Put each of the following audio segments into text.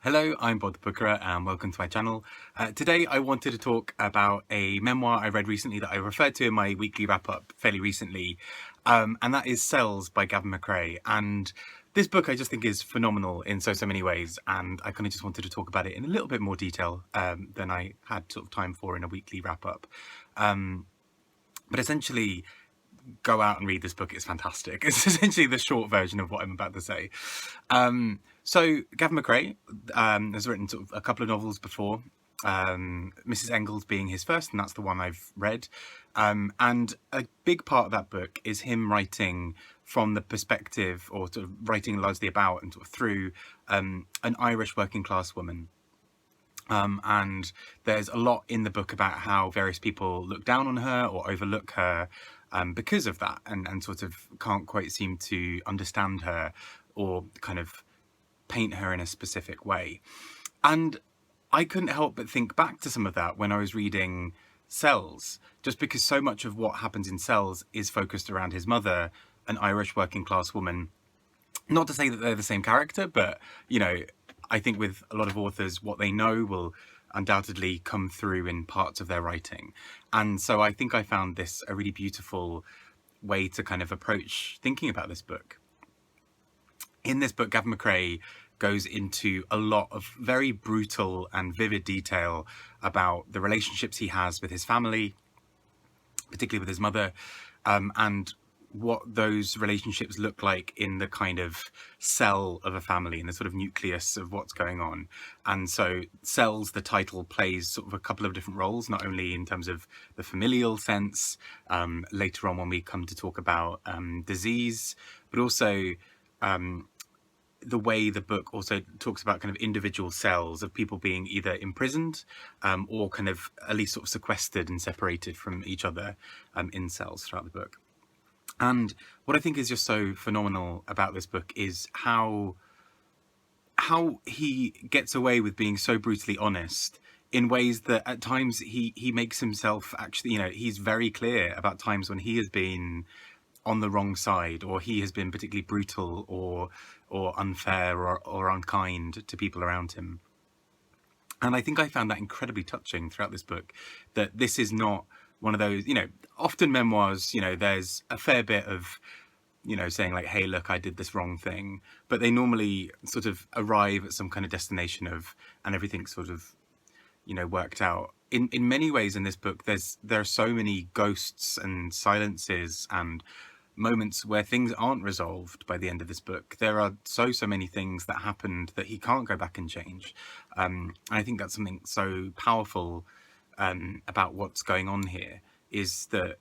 Hello, I'm McCrea and welcome to my channel. Today I wanted to talk about a memoir I read recently that I referred to in my weekly wrap-up fairly recently, and that is Cells by Gavin McCrea. And this book I just think is phenomenal in so many ways, and I kind of just wanted to talk about it in a little bit more detail than I had sort of time for in a weekly wrap-up. But essentially, go out and read this book. It's fantastic. It's essentially the short version of what I'm about to say. So Gavin McCrea has written sort of a couple of novels before, Mrs. Engels being his first, and that's the one I've read. And a big part of that book is him writing from the perspective, or sort of writing largely about and sort of through an Irish working class woman. And there's a lot in the book about how various people look down on her or overlook her because of that, and sort of can't quite seem to understand her or kind of paint her in a specific way. And I couldn't help but think back to some of that when I was reading Cells, just because so much of what happens in Cells is focused around his mother, an Irish working class woman. Not to say that they're the same character, but, you know, I think with a lot of authors, what they know will undoubtedly come through in parts of their writing. And so I think I found this a really beautiful way to kind of approach thinking about this book. In this book, Gavin McCrea goes into a lot of very brutal and vivid detail about the relationships he has with his family, particularly with his mother, and what those relationships look like in the kind of cell of a family, in the sort of nucleus of what's going on. And so Cells, the title, plays sort of a couple of different roles, not only in terms of the familial sense, later on when we come to talk about disease, but also the way the book also talks about kind of individual cells of people being either imprisoned or kind of at least sort of sequestered and separated from each other in cells throughout the book. And what I think is just so phenomenal about this book is how he gets away with being so brutally honest in ways that at times he makes himself actually, you know, he's very clear about times when he has been on the wrong side, or he has been particularly brutal or unfair or unkind to people around him. And I think I found that incredibly touching throughout this book, that this is not one of those, you know, often memoirs, you know, there's a fair bit of, you know, saying like, hey, look, I did this wrong thing, but they normally sort of arrive at some kind of destination of, and everything's sort of, you know, worked out. In many ways in this book, there are so many ghosts and silences and moments where things aren't resolved by the end of this book. There are so many things that happened that he can't go back and change. And I think that's something so powerful about what's going on here, is that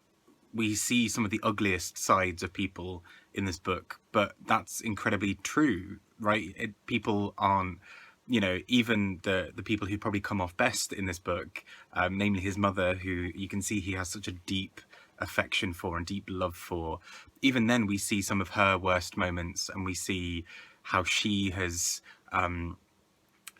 we see some of the ugliest sides of people in this book, but that's incredibly true, right? People aren't, you know, even the people who probably come off best in this book, namely his mother, who you can see he has such a deep affection for and deep love for. Even then we see some of her worst moments, and we see how she has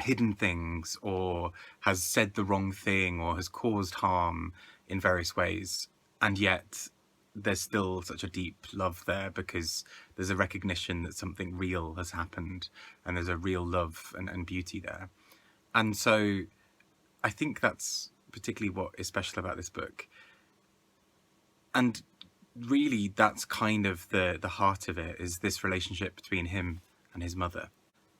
hidden things or has said the wrong thing or has caused harm in various ways, and yet there's still such a deep love there because there's a recognition that something real has happened and there's a real love and beauty there. And so I think that's particularly what is special about this book. And really that's kind of the heart of it, is this relationship between him and his mother.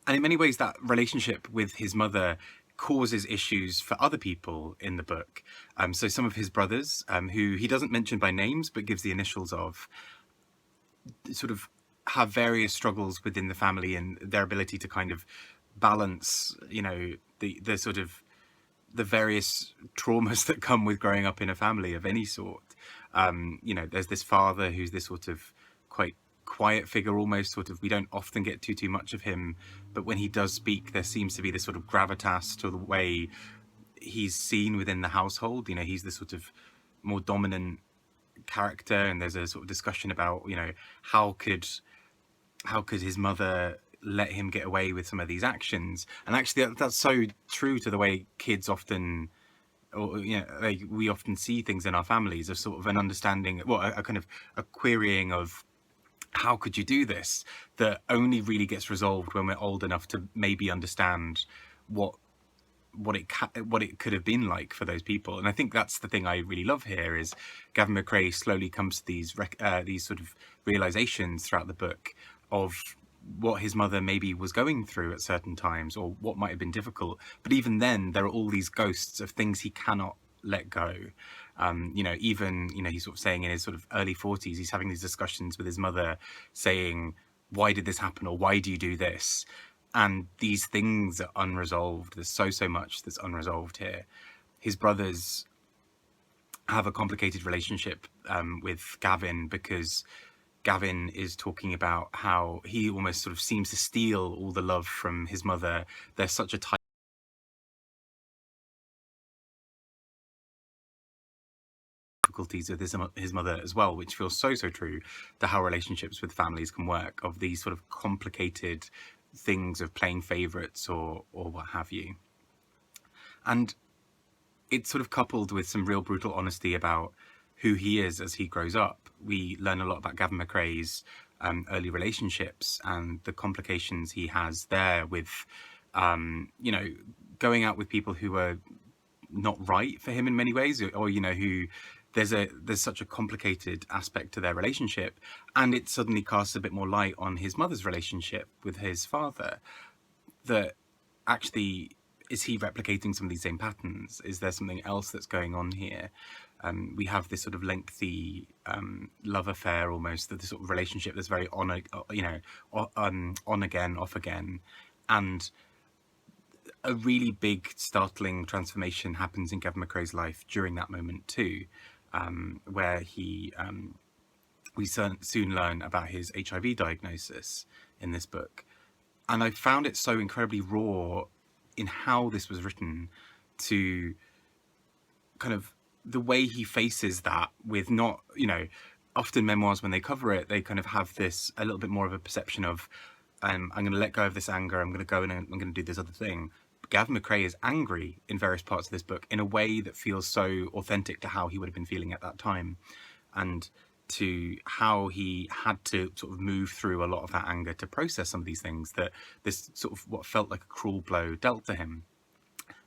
And in many ways that relationship with his mother causes issues for other people in the book. So some of his brothers, who he doesn't mention by names but gives the initials of, sort of have various struggles within the family and their ability to kind of balance, you know, the sort of the various traumas that come with growing up in a family of any sort. You know, there's this father who's this sort of quite quiet figure, almost sort of, we don't often get too much of him, but when he does speak, there seems to be this sort of gravitas to the way he's seen within the household. You know, he's this sort of more dominant character, and there's a sort of discussion about, you know, how could his mother let him get away with some of these actions. And actually that's so true to the way kids often, or, you know, like we often see things in our families of sort of an understanding, well, a kind of a querying of, how could you do this, that only really gets resolved when we're old enough to maybe understand what what it could have been like for those people. And I think that's the thing I really love here is Gavin McCrea slowly comes to these sort of realizations throughout the book of what his mother maybe was going through at certain times, or what might have been difficult. But even then, there are all these ghosts of things he cannot let go. Even, he's sort of saying in his sort of early 40s, he's having these discussions with his mother saying, why did this happen? Or why do you do this? And these things are unresolved. There's so much that's unresolved here. His brothers have a complicated relationship with Gavin, because Gavin is talking about how he almost sort of seems to steal all the love from his mother. There's such a tight difficulties with his mother as well, which feels so true to how relationships with families can work, of these sort of complicated things of playing favorites or what have you. And it's sort of coupled with some real brutal honesty about who he is as he grows up. We learn a lot about Gavin McCrea's early relationships and the complications he has there with, going out with people who are not right for him in many ways, or who there's such a complicated aspect to their relationship, and it suddenly casts a bit more light on his mother's relationship with his father. That actually, is he replicating some of these same patterns? Is there something else that's going on here? We have this sort of lengthy love affair, almost, this sort of relationship that's very on again, off again, and a really big, startling transformation happens in Gavin McCrea's life during that moment too, where we soon learn about his HIV diagnosis in this book. And I found it so incredibly raw in how this was written, to kind of the way he faces that with not, often memoirs, when they cover it, they kind of have this a little bit more of a perception of, I'm going to let go of this anger, I'm going to go and I'm going to do this other thing. But Gavin McCrea is angry in various parts of this book in a way that feels so authentic to how he would have been feeling at that time, and to how he had to sort of move through a lot of that anger to process some of these things that this sort of what felt like a cruel blow dealt to him.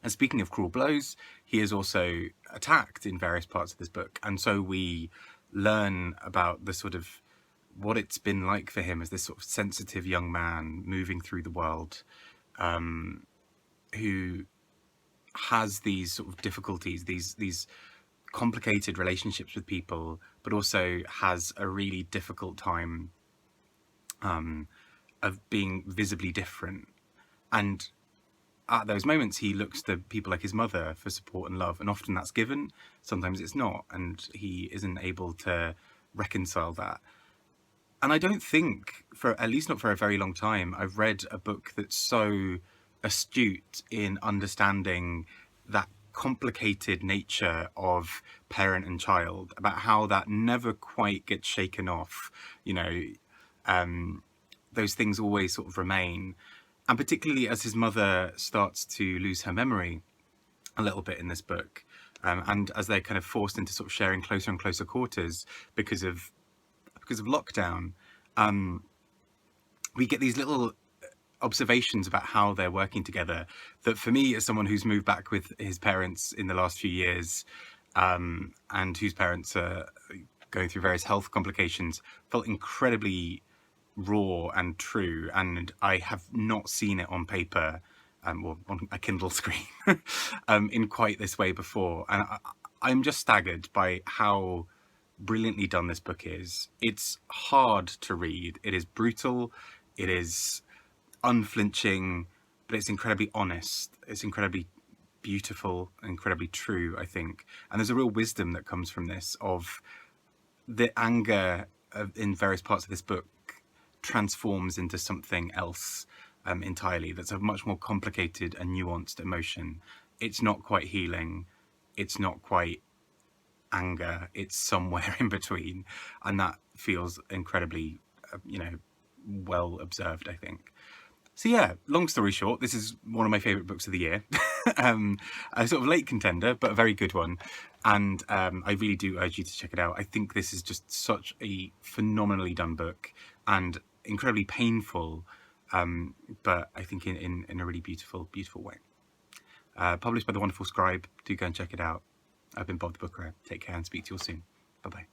And speaking of cruel blows, he is also attacked in various parts of this book. And so we learn about the sort of what it's been like for him as this sort of sensitive young man moving through the world, who has these sort of difficulties, these complicated relationships with people, but also has a really difficult time of being visibly different. And at those moments, he looks to people like his mother for support and love, and often that's given, sometimes it's not, and he isn't able to reconcile that. And I don't think, for at least not for a very long time, I've read a book that's so astute in understanding that complicated nature of parent and child, about how that never quite gets shaken off. Those things always sort of remain. And particularly as his mother starts to lose her memory a little bit in this book, and as they're kind of forced into sort of sharing closer and closer quarters because of lockdown, we get these little observations about how they're working together that, for me, as someone who's moved back with his parents in the last few years, and whose parents are going through various health complications, felt incredibly raw and true. And I have not seen it on paper, or on a Kindle screen, in quite this way before. And I'm just staggered by how brilliantly done this book is. It's hard to read. It is brutal. It is unflinching, but it's incredibly honest. It's incredibly beautiful, incredibly true, I think. And there's a real wisdom that comes from this, of the anger in various parts of this book transforms into something else entirely, that's a much more complicated and nuanced emotion. It's not quite healing, it's not quite anger, it's somewhere in between, and that feels incredibly well observed, I think. So yeah, long story short, this is one of my favourite books of the year. A sort of late contender, but a very good one. And I really do urge you to check it out. I think this is just such a phenomenally done book, and incredibly painful, but I think in a really beautiful way. Published by the wonderful Scribe. Do go and check it out. I've been Bob the Booker. Take care and speak to you all soon. Bye bye.